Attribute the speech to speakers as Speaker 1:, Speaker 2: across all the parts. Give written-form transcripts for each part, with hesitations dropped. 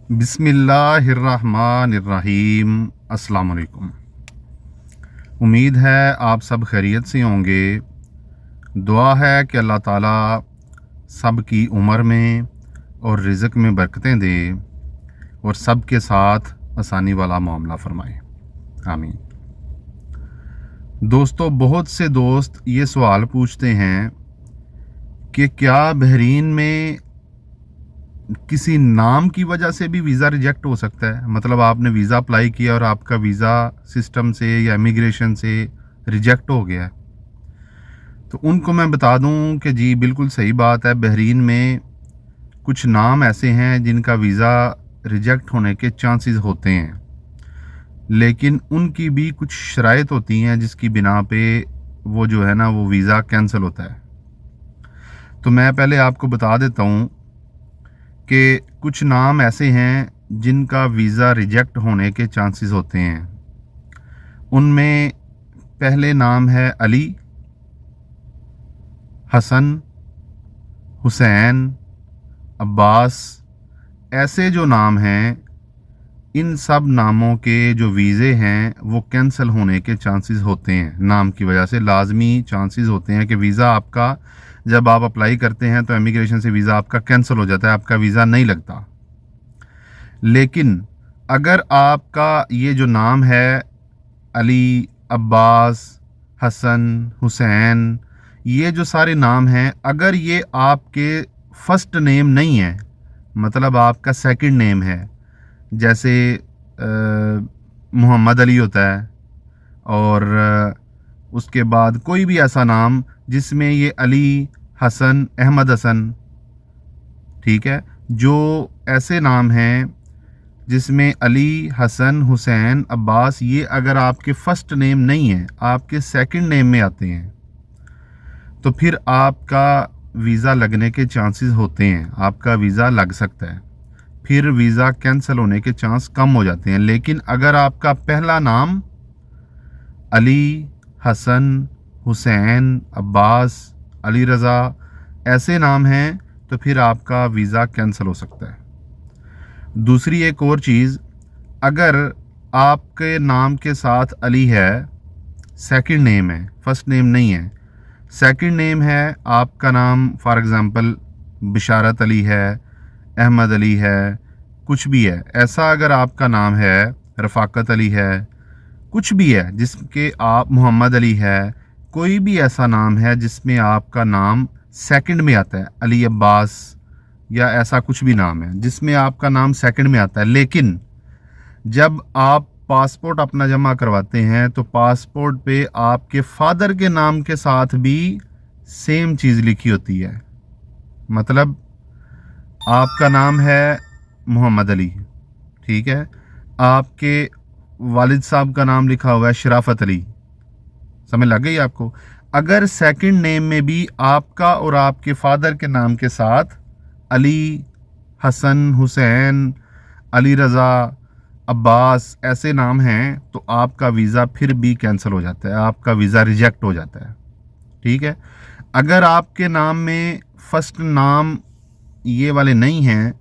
Speaker 1: बिस्मिल्लाहिर्रहमानिर्रहीम। अस्सलाम वालेकुम। उम्मीद है आप सब खैरियत से होंगे। दुआ है कि अल्लाह ताला सब की उम्र में और रिज़्क़ में बरकतें दे और सब के साथ आसानी वाला मामला फरमाए, आमीन। दोस्तों, बहुत से दोस्त ये सवाल पूछते हैं कि क्या बहरीन में किसी नाम की वजह से भी वीज़ा रिजेक्ट हो सकता है। मतलब आपने वीज़ा अप्लाई किया और आपका वीज़ा सिस्टम से या इमिग्रेशन से रिजेक्ट हो गया है। तो उनको मैं बता दूं कि जी बिल्कुल सही बात है। बहरीन में कुछ नाम ऐसे हैं जिनका वीज़ा रिजेक्ट होने के चांसेस होते हैं, लेकिन उनकी भी कुछ शराइत होती हैं जिसकी बिना पे वो जो है ना वो वीज़ा कैंसिल होता है। तो मैं पहले आपको बता देता हूँ कि कुछ नाम ऐसे हैं जिनका वीज़ा रिजेक्ट होने के चांसेस होते हैं। उनमें पहले नाम है अली, हसन, हुसैन, अब्बास। ऐसे जो नाम हैं, इन सब नामों के जो वीज़े हैं वो कैंसिल होने के चांसेस होते हैं। नाम की वजह से लाजमी चांसेस होते हैं कि वीज़ा आपका जब आप अप्लाई करते हैं तो इमिग्रेशन से वीज़ा आपका कैंसिल हो जाता है, आपका वीज़ा नहीं लगता। लेकिन अगर आपका ये जो नाम है अली, अब्बास, हसन, हुसैन, ये जो सारे नाम हैं, अगर ये आपके फर्स्ट नेम नहीं है, मतलब आपका सेकंड नेम है, जैसे मोहम्मद अली होता है और उसके बाद कोई भी ऐसा नाम जिसमें ये अली, हसन, अहमद हसन, ठीक है, जो ऐसे नाम हैं जिसमें अली, हसन, हुसैन, अब्बास, ये अगर आपके फर्स्ट नेम नहीं है, आपके सेकंड नेम में आते हैं, तो फिर आपका वीज़ा लगने के चांसेस होते हैं। आपका वीज़ा लग सकता है, फिर वीज़ा कैंसिल होने के चांस कम हो जाते हैं। लेकिन अगर आपका पहला नाम अली, हसन, हुसैन, अब्बास, अली रज़ा ऐसे नाम हैं, तो फिर आपका वीज़ा कैंसिल हो सकता है। दूसरी एक और चीज़, अगर आपके नाम के साथ अली है, सेकंड नेम है, फर्स्ट नेम नहीं है, सेकंड नेम है, आपका नाम फॉर एग्ज़ाम्पल बिशारत अली है, अहमद अली है, कुछ भी है, ऐसा अगर आपका नाम है, रफ़ाकत अली है, कुछ भी है जिसके आप, मोहम्मद अली है, कोई भी ऐसा नाम है जिसमें आपका नाम सेकंड में आता है, अली अब्बास या ऐसा कुछ भी नाम है जिसमें आपका नाम सेकंड में आता है, लेकिन जब आप पासपोर्ट अपना जमा करवाते हैं तो पासपोर्ट पे आपके फादर के नाम के साथ भी सेम चीज़ लिखी होती है। मतलब आपका नाम है मोहम्मद अली, ठीक है, आपके वालिद साहब का नाम लिखा हुआ है शराफत अली। समझ लग गई आपको। अगर सेकंड नेम में भी आपका और आपके फादर के नाम के साथ अली, हसन, हुसैन, अली रज़ा, अब्बास ऐसे नाम हैं, तो आपका वीज़ा फिर भी कैंसिल हो जाता है, आपका वीज़ा रिजेक्ट हो जाता है, ठीक है। अगर आपके नाम में फर्स्ट नाम ये वाले नहीं हैं,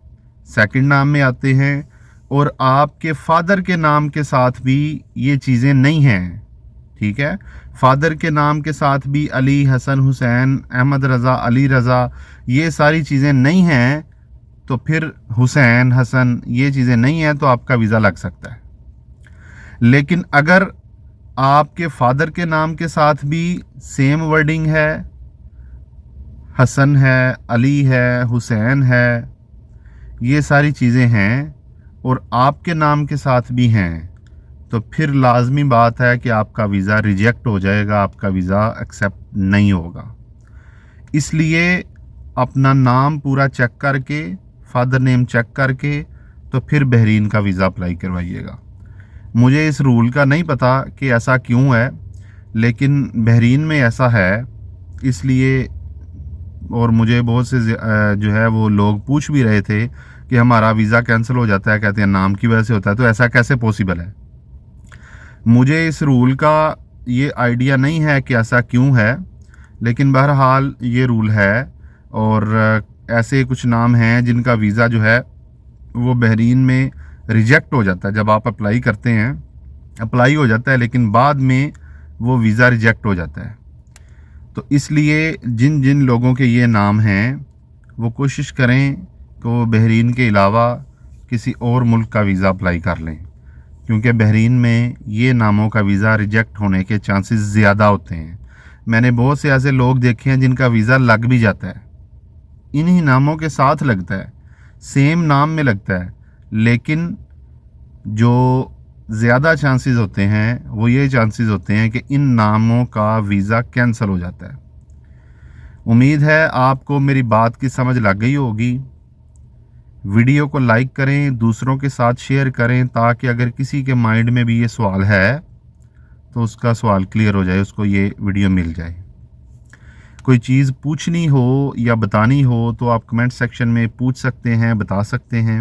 Speaker 1: सेकंड नाम में आते हैं, और आपके फादर के नाम के साथ भी ये चीज़ें नहीं हैं, ठीक है, फादर के नाम के साथ भी अली, हसन, हुसैन, अहमद रज़ा, अली रज़ा ये सारी चीज़ें नहीं हैं, तो फिर हुसैन, हसन ये चीज़ें नहीं हैं, तो आपका वीज़ा लग सकता है। लेकिन अगर आपके फादर के नाम के साथ भी सेम वर्डिंग है, हसन है, अली है, हुसैन है, ये सारी चीज़ें हैं, और आपके नाम के साथ भी हैं, तो फिर लाजमी बात है कि आपका वीज़ा रिजेक्ट हो जाएगा, आपका वीज़ा एक्सेप्ट नहीं होगा। इसलिए अपना नाम पूरा चेक करके, फादर नेम चेक करके, तो फिर बहरीन का वीज़ा अप्लाई करवाइएगा। मुझे इस रूल का नहीं पता कि ऐसा क्यों है, लेकिन बहरीन में ऐसा है, इसलिए। और मुझे बहुत से जो है वो लोग पूछ भी रहे थे कि हमारा वीज़ा कैंसिल हो जाता है, कहते हैं नाम की वजह से होता है, तो ऐसा कैसे पॉसिबल है। मुझे इस रूल का ये आइडिया नहीं है कि ऐसा क्यों है, लेकिन बहरहाल ये रूल है। और ऐसे कुछ नाम हैं जिनका वीज़ा जो है वो बहरीन में रिजेक्ट हो जाता है। जब आप अप्लाई करते हैं, अप्लाई हो जाता है लेकिन बाद में वो वीज़ा रिजेक्ट हो जाता है। तो इसलिए जिन जिन लोगों के ये नाम हैं वो कोशिश करें कि वो बहरीन के अलावा किसी और मुल्क का वीज़ा अप्लाई कर लें, क्योंकि बहरीन में ये नामों का वीज़ा रिजेक्ट होने के चांसेस ज़्यादा होते हैं। मैंने बहुत से ऐसे लोग देखे हैं जिनका वीज़ा लग भी जाता है, इन्हीं नामों के साथ लगता है, सेम नाम में लगता है, लेकिन जो ज़्यादा चांसेस होते हैं वो ये चांसेस होते हैं कि इन नामों का वीज़ा कैंसिल हो जाता है। उम्मीद है आपको मेरी बात की समझ लग गई होगी। वीडियो को लाइक करें, दूसरों के साथ शेयर करें, ताकि अगर किसी के माइंड में भी ये सवाल है तो उसका सवाल क्लियर हो जाए, उसको ये वीडियो मिल जाए। कोई चीज़ पूछनी हो या बतानी हो तो आप कमेंट सेक्शन में पूछ सकते हैं, बता सकते हैं।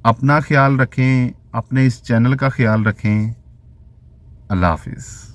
Speaker 1: अपना ख्याल रखें, अपने इस चैनल का ख्याल रखें। अल्लाह हाफिज़।